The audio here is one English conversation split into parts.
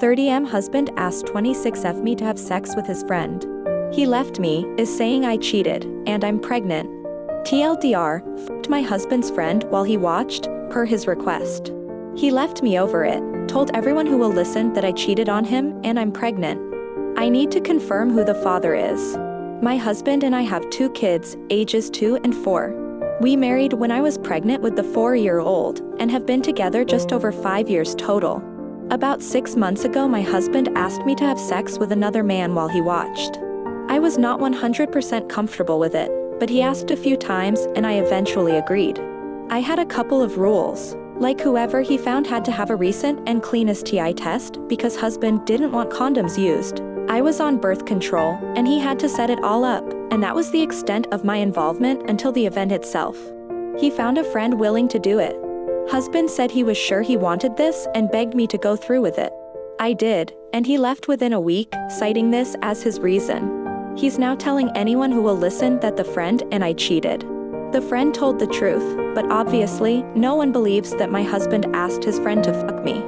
30M husband asked 26F me to have sex with his friend. He left me, is saying I cheated, and I'm pregnant. TLDR, f***ed my husband's friend while he watched, per his request. He left me over it, told everyone who will listen that I cheated on him, and I'm pregnant. I need to confirm who the father is. My husband and I have 2 kids, ages 2 and 4. We married when I was pregnant with the 4-year-old, and have been together just over 5 years total. About 6 months ago my husband asked me to have sex with another man while he watched. I was not 100% comfortable with it, but he asked a few times and I eventually agreed. I had a couple of rules, like whoever he found had to have a recent and clean STI test because husband didn't want condoms used. I was on birth control, and he had to set it all up, and that was the extent of my involvement until the event itself. He found a friend willing to do it. Husband said he was sure he wanted this and begged me to go through with it. I did, and he left within a week, citing this as his reason. He's now telling anyone who will listen that the friend and I cheated. The friend told the truth, but obviously, no one believes that my husband asked his friend to fuck me.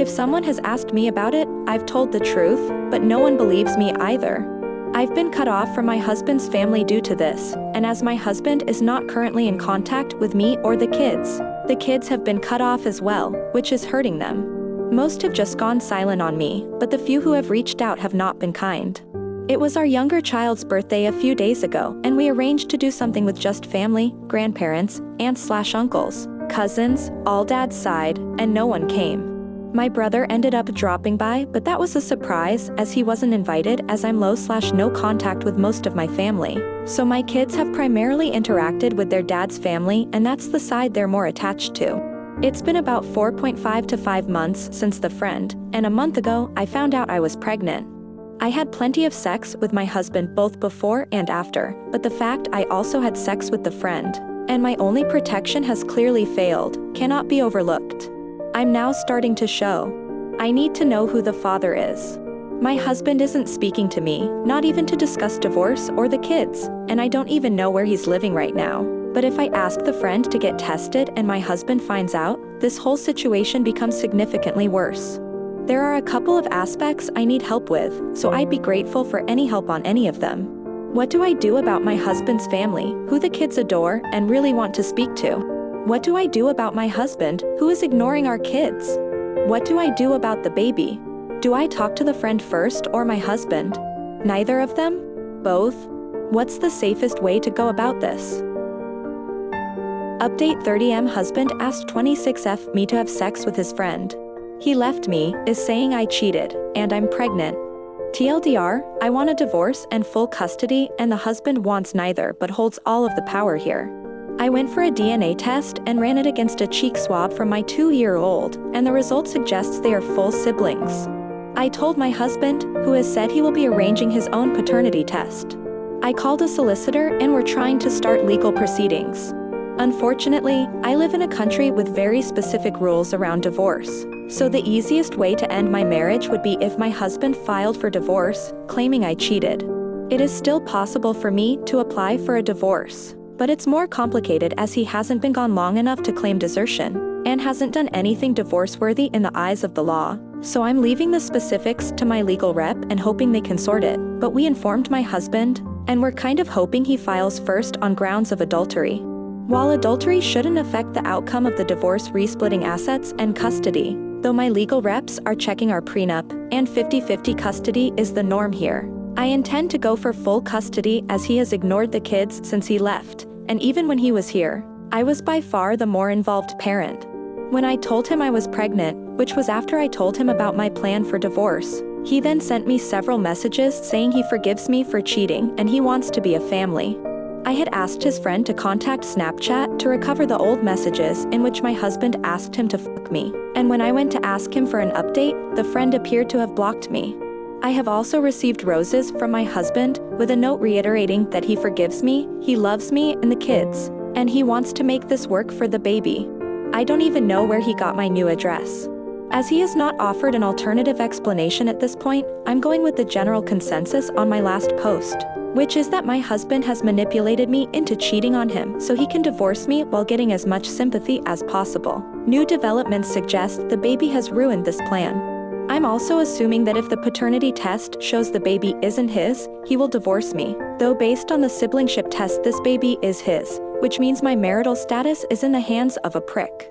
If someone has asked me about it, I've told the truth, but no one believes me either. I've been cut off from my husband's family due to this, and as my husband is not currently in contact with me or the kids have been cut off as well, which is hurting them. Most have just gone silent on me, but the few who have reached out have not been kind. It was our younger child's birthday a few days ago, and we arranged to do something with just family, grandparents, aunts/uncles, cousins, all dad's side, and no one came. My brother ended up dropping by, but that was a surprise as he wasn't invited as I'm low/no contact with most of my family. So my kids have primarily interacted with their dad's family, and that's the side they're more attached to. It's been about 4.5 to 5 months since the friend, and a month ago I found out I was pregnant. I had plenty of sex with my husband both before and after, but the fact I also had sex with the friend, and my only protection has clearly failed, cannot be overlooked. I'm now starting to show. I need to know who the father is. My husband isn't speaking to me, not even to discuss divorce or the kids, and I don't even know where he's living right now. But if I ask the friend to get tested and my husband finds out, this whole situation becomes significantly worse. There are a couple of aspects I need help with, so I'd be grateful for any help on any of them. What do I do about my husband's family, who the kids adore and really want to speak to? What do I do about my husband, who is ignoring our kids? What do I do about the baby? Do I talk to the friend first or my husband? Neither of them? Both? What's the safest way to go about this? Update 30M husband asked 26F me to have sex with his friend. He left me, is saying I cheated, and I'm pregnant. TLDR, I want a divorce and full custody, and the husband wants neither but holds all of the power here. I went for a DNA test and ran it against a cheek swab from my 2-year-old, and the result suggests they are full siblings. I told my husband, who has said he will be arranging his own paternity test. I called a solicitor and we're trying to start legal proceedings. Unfortunately, I live in a country with very specific rules around divorce, so the easiest way to end my marriage would be if my husband filed for divorce, claiming I cheated. It is still possible for me to apply for a divorce, but it's more complicated as he hasn't been gone long enough to claim desertion, and hasn't done anything divorce-worthy in the eyes of the law. So I'm leaving the specifics to my legal rep and hoping they can sort it, but we informed my husband, and we're kind of hoping he files first on grounds of adultery. While adultery shouldn't affect the outcome of the divorce, resplitting assets and custody, though my legal reps are checking our prenup, and 50-50 custody is the norm here. I intend to go for full custody as he has ignored the kids since he left, and even when he was here, I was by far the more involved parent. When I told him I was pregnant, which was after I told him about my plan for divorce, he then sent me several messages saying he forgives me for cheating and he wants to be a family. I had asked his friend to contact Snapchat to recover the old messages in which my husband asked him to fuck me, and when I went to ask him for an update, the friend appeared to have blocked me. I have also received roses from my husband with a note reiterating that he forgives me, he loves me and the kids, and he wants to make this work for the baby. I don't even know where he got my new address. As he has not offered an alternative explanation at this point, I'm going with the general consensus on my last post, which is that my husband has manipulated me into cheating on him so he can divorce me while getting as much sympathy as possible. New developments suggest the baby has ruined this plan. I'm also assuming that if the paternity test shows the baby isn't his, he will divorce me. Though based on the siblingship test this baby is his, which means my marital status is in the hands of a prick.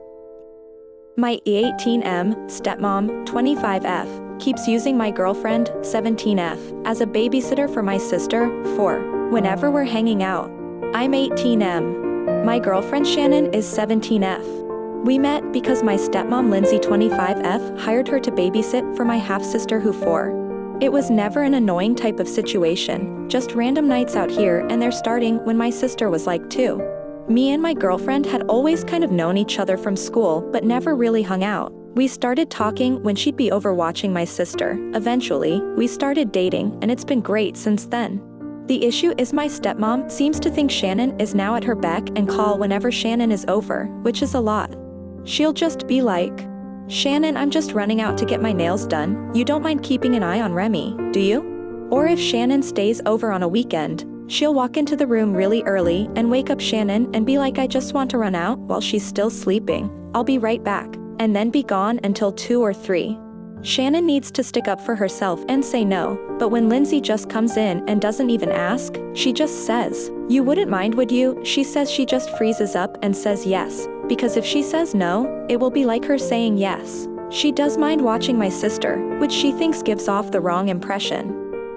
My E18M, stepmom, 25F, keeps using my girlfriend, 17F, as a babysitter for my sister, 4, whenever we're hanging out. I'm 18M. My girlfriend Shannon is 17F. We met because my stepmom Lindsay, 25F, hired her to babysit for my half-sister who 4. It was never an annoying type of situation, just random nights out here, and they're starting when my sister was like 2. Me and my girlfriend had always kind of known each other from school but never really hung out. We started talking when she'd be over watching my sister. Eventually, we started dating, and it's been great since then. The issue is my stepmom seems to think Shannon is now at her beck and call whenever Shannon is over, which is a lot. She'll just be like, "Shannon, I'm just running out to get my nails done. You don't mind keeping an eye on Remy, do you?" Or if Shannon stays over on a weekend, she'll walk into the room really early and wake up Shannon and be like, "I just want to run out," while she's still sleeping. "I'll be right back," and then be gone until 2 or 3. Shannon needs to stick up for herself and say no, but when Lindsay just comes in and doesn't even ask, she just says, "You wouldn't mind, would you?" She says she just freezes up and says yes, because if she says no, it will be like her saying yes. She does mind watching my sister, which she thinks gives off the wrong impression.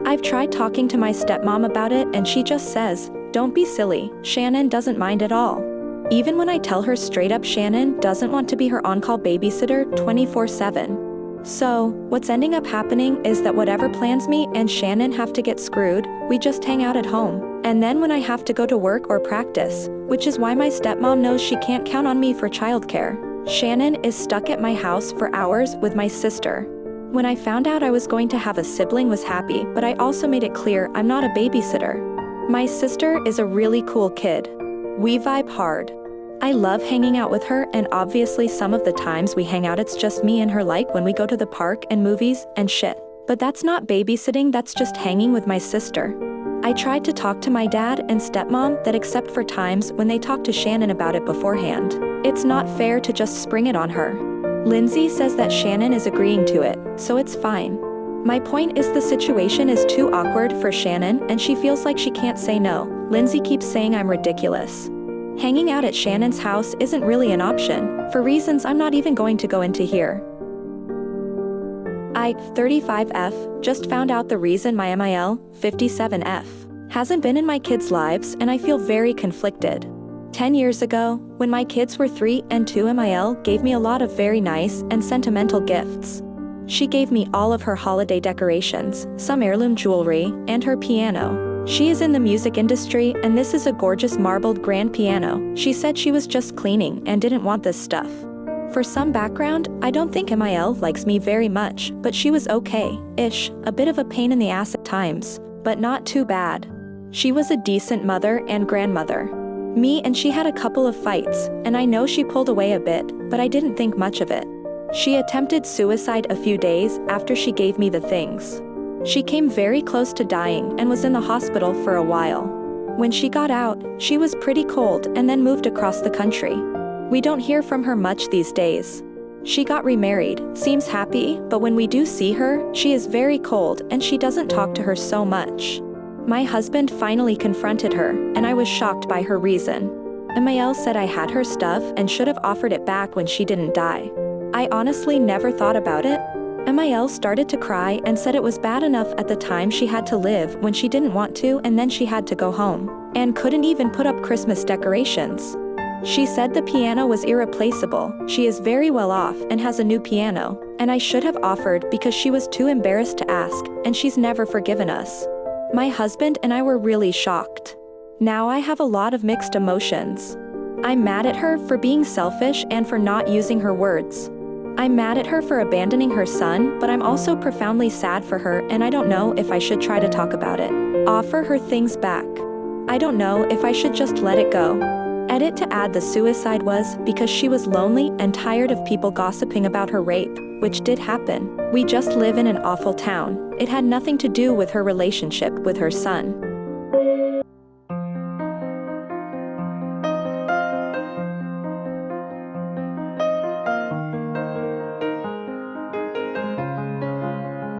I've tried talking to my stepmom about it and she just says, "Don't be silly." Shannon doesn't mind at all. Even when I tell her straight up Shannon doesn't want to be her on-call babysitter 24/7. So, what's ending up happening is that whatever plans me and Shannon have to get screwed, we just hang out at home. And then when I have to go to work or practice, which is why my stepmom knows she can't count on me for childcare, Shannon is stuck at my house for hours with my sister. When I found out I was going to have a sibling, was happy, but I also made it clear I'm not a babysitter. My sister is a really cool kid. We vibe hard. I love hanging out with her, and obviously some of the times we hang out it's just me and her, like when we go to the park and movies and shit. But that's not babysitting, that's just hanging with my sister. I tried to talk to my dad and stepmom that except for times when they talk to Shannon about it beforehand. It's not fair to just spring it on her. Lindsay says that Shannon is agreeing to it, so it's fine. My point is the situation is too awkward for Shannon and she feels like she can't say no. Lindsay keeps saying I'm ridiculous. Hanging out at Shannon's house isn't really an option, for reasons I'm not even going to go into here. I, 35F, just found out the reason my MIL, 57F, hasn't been in my kids' lives, and I feel very conflicted. 10 years ago, when my kids were 3 and 2, MIL gave me a lot of very nice and sentimental gifts. She gave me all of her holiday decorations, some heirloom jewelry, and her piano. She is in the music industry, and this is a gorgeous marbled grand piano. She said she was just cleaning and didn't want this stuff. For some background, I don't think MIL likes me very much, but she was okay-ish, a bit of a pain in the ass at times, but not too bad. She was a decent mother and grandmother. Me and she had a couple of fights, and I know she pulled away a bit, but I didn't think much of it. She attempted suicide a few days after she gave me the things. She came very close to dying and was in the hospital for a while. When she got out, she was pretty cold and then moved across the country. We don't hear from her much these days. She got remarried, seems happy, but when we do see her, she is very cold and she doesn't talk to her so much. My husband finally confronted her, and I was shocked by her reason. MIL said I had her stuff and should have offered it back when she didn't die. I honestly never thought about it. MIL started to cry and said it was bad enough at the time she had to live when she didn't want to, and then she had to go home, and couldn't even put up Christmas decorations. She said the piano was irreplaceable, she is very well off and has a new piano, and I should have offered because she was too embarrassed to ask, and she's never forgiven us. My husband and I were really shocked. Now I have a lot of mixed emotions. I'm mad at her for being selfish and for not using her words. I'm mad at her for abandoning her son, but I'm also profoundly sad for her, and I don't know if I should try to talk about it. Offer her things back. I don't know if I should just let it go. Edit to add the suicide was because she was lonely and tired of people gossiping about her rape, which did happen. We just live in an awful town. It had nothing to do with her relationship with her son.